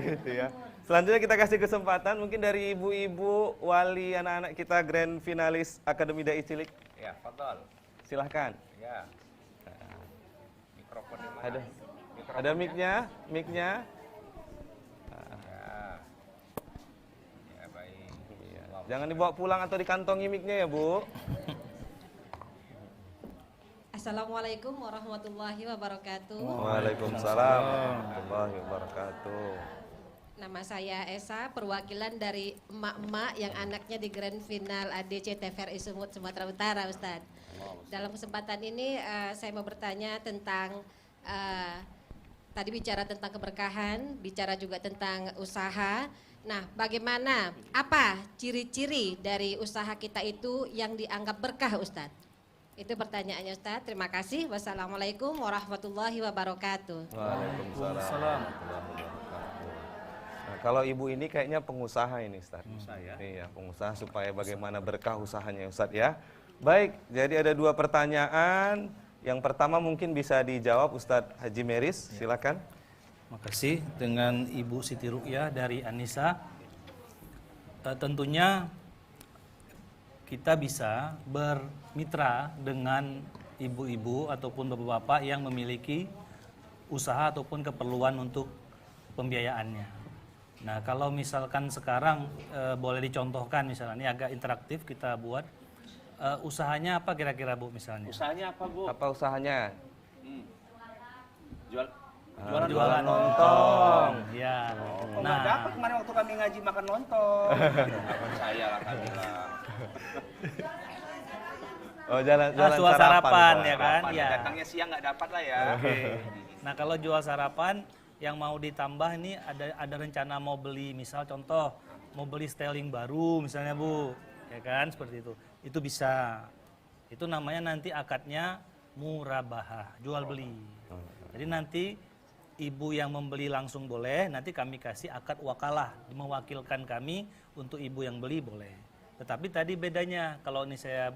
gitu ya. Selanjutnya kita kasih kesempatan mungkin dari ibu-ibu wali anak-anak kita grand finalis Akademi Dai Cilik. Ya, fadhal. Silahkan. Ya. Mikrofon di mana? Ada mic-nya. Ya, baik. Iya. Jangan dibawa pulang atau dikantongi mic-nya ya, Bu. Assalamualaikum warahmatullahi wabarakatuh. Waalaikumsalam warahmatullahi wabarakatuh. Nama saya Esa, perwakilan dari emak-emak yang anaknya di Grand Final ADC TVRI Sumut, Sumatera Utara, Ustadz. Dalam kesempatan ini saya mau bertanya tentang tadi bicara tentang keberkahan, bicara juga tentang usaha. Nah, bagaimana, apa ciri-ciri dari usaha kita itu yang dianggap berkah, Ustadz? Itu pertanyaannya, Ustadz. Terima kasih. Wassalamualaikum warahmatullahi wabarakatuh. Waalaikumsalam. Nah, kalau ibu ini kayaknya pengusaha ini, Ustadz. Pengusaha ya? Iya, pengusaha supaya bagaimana berkah usahanya, Ustadz ya. Baik, jadi ada dua pertanyaan. Yang pertama mungkin bisa dijawab Ustadz Haji Meris, silakan. Makasih, dengan Ibu Siti Ruqyah dari An-Nisa. Tentunya kita bisa bermitra dengan ibu-ibu ataupun bapak-bapak yang memiliki usaha ataupun keperluan untuk pembiayaannya. Nah, kalau misalkan sekarang boleh dicontohkan misalnya, ini agak interaktif kita buat. Usahanya apa kira-kira Bu misalnya? Usahanya apa Bu? Apa usahanya? Jualan lontong. Ya. Kok nggak dapat kemarin waktu kami ngaji makan lontong? Saya lah kami lah. Oh, jualan jual sarapan ya kan? Ya. Datangnya siang nggak dapat lah ya. Oke. Nah, kalau jual sarapan yang mau ditambah ini ada rencana mau beli, misal contoh mau beli styling baru misalnya Bu, ya kan seperti itu. Itu bisa. Itu namanya nanti akadnya murabahah, jual beli. Jadi nanti ibu yang membeli langsung boleh, nanti kami kasih akad wakalah, mewakilkan kami untuk ibu yang beli boleh. Tetapi tadi bedanya, kalau ini saya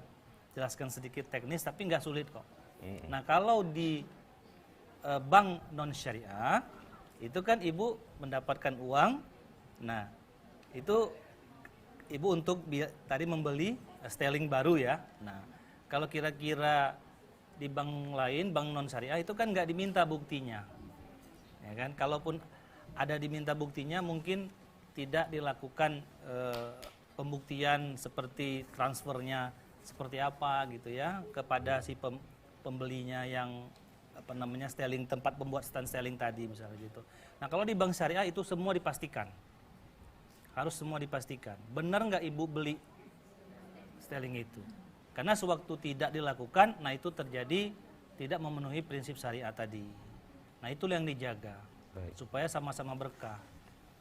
jelaskan sedikit teknis tapi nggak sulit kok. Nah, kalau di bank non syariah itu kan ibu mendapatkan uang. Nah, itu ibu untuk tadi membeli styling baru ya. Nah, kalau kira-kira di bank lain, bank non syariah itu kan nggak diminta buktinya, ya kan? Kalaupun ada diminta buktinya, mungkin tidak dilakukan pembuktian seperti transfernya seperti apa gitu ya kepada si pembelinya yang apa namanya styling, tempat pembuat stand styling tadi misalnya gitu. Nah, kalau di bank syariah itu semua dipastikan. harus semua dipastikan. Benar nggak ibu beli sterling itu? Karena sewaktu tidak dilakukan, nah itu terjadi tidak memenuhi prinsip syariat tadi. Nah itulah yang dijaga, supaya sama-sama berkah.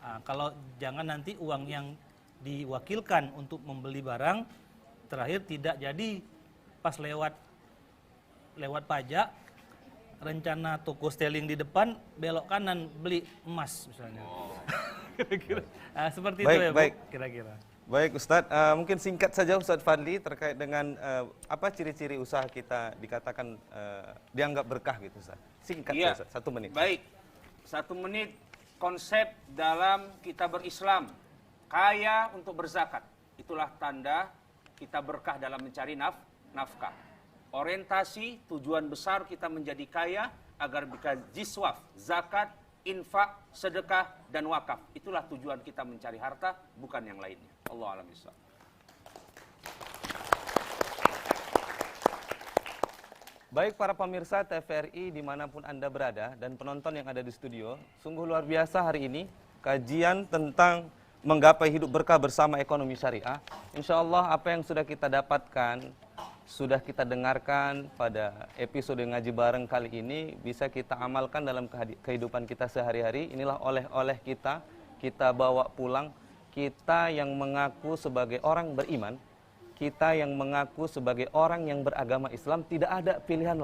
Nah, kalau jangan nanti uang yang diwakilkan untuk membeli barang, terakhir tidak jadi, pas lewat pajak, rencana toko sterling di depan, belok kanan beli emas misalnya. Kira-kira seperti itu ya Bu, kira-kira. Baik Ustadz, mungkin singkat saja Ustadz Fadli terkait dengan apa ciri-ciri usaha kita dikatakan dianggap berkah gitu Ustadz. Singkat Iya. saja, 1 menit. Baik, 1 menit konsep dalam kita berislam, kaya untuk berzakat. Itulah tanda kita berkah dalam mencari nafkah. Orientasi, tujuan besar kita menjadi kaya agar bisa jiswaf, zakat, infak, sedekah, dan wakaf. Itulah tujuan kita mencari harta, bukan yang lainnya. Allah a'lam bishawab. Baik para pemirsa TVRI dimanapun Anda berada dan penonton yang ada di studio, sungguh luar biasa hari ini kajian tentang menggapai hidup berkah bersama ekonomi syariah. Insya Allah apa yang sudah kita dapatkan, sudah kita dengarkan pada episode ngaji bareng kali ini bisa kita amalkan dalam kehidupan kita sehari-hari. Inilah oleh-oleh kita bawa pulang. Kita yang mengaku sebagai orang beriman, kita yang mengaku sebagai orang yang beragama Islam, tidak ada pilihan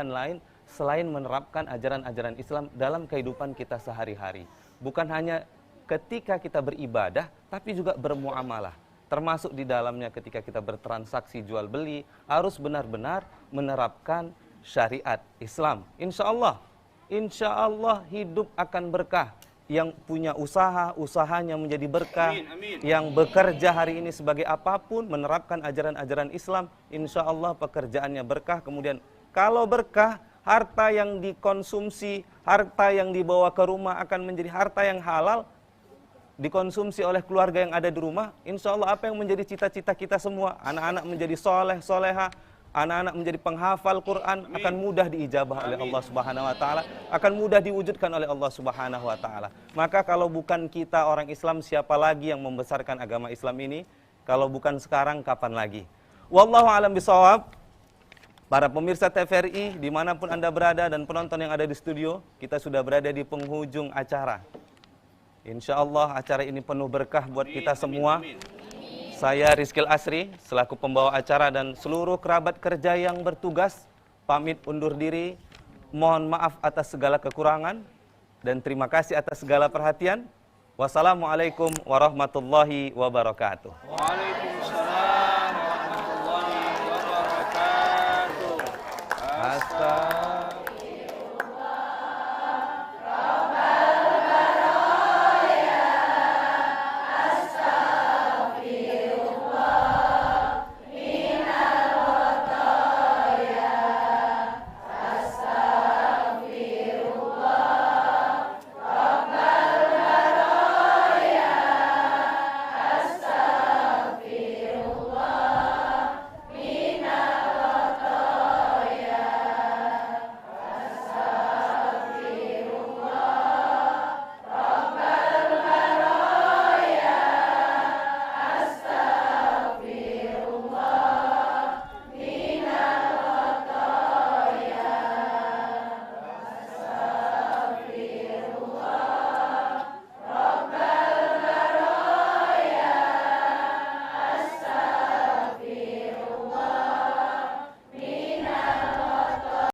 lain selain menerapkan ajaran-ajaran Islam dalam kehidupan kita sehari-hari. Bukan hanya ketika kita beribadah, tapi juga bermuamalah. Termasuk di dalamnya ketika kita bertransaksi jual beli, harus benar-benar menerapkan syariat Islam. Insya Allah hidup akan berkah. Yang punya usaha, usahanya menjadi berkah. Amin. Yang bekerja hari ini sebagai apapun, menerapkan ajaran-ajaran Islam, insya Allah pekerjaannya berkah. Kemudian kalau berkah, harta yang dikonsumsi, harta yang dibawa ke rumah akan menjadi harta yang halal, dikonsumsi oleh keluarga yang ada di rumah. Insya Allah apa yang menjadi cita-cita kita semua, anak-anak menjadi soleh, soleha, anak-anak menjadi penghafal Quran, akan mudah diijabah oleh Allah Subhanahu wa taala, akan mudah diwujudkan oleh Allah Subhanahu wa taala. Maka kalau bukan kita orang Islam, siapa lagi yang membesarkan agama Islam ini? Kalau bukan sekarang, kapan lagi? Wallahu a'lam bishawab. Para pemirsa TVRI dimanapun Anda berada dan penonton yang ada di studio, kita sudah berada di penghujung acara. Insya Allah acara ini penuh berkah buat kita semua. Saya Rizkil Asri, selaku pembawa acara dan seluruh kerabat kerja yang bertugas, pamit undur diri. Mohon maaf atas segala kekurangan dan terima kasih atas segala perhatian. Wassalamualaikum warahmatullahi wabarakatuh. Waalaikumsalam.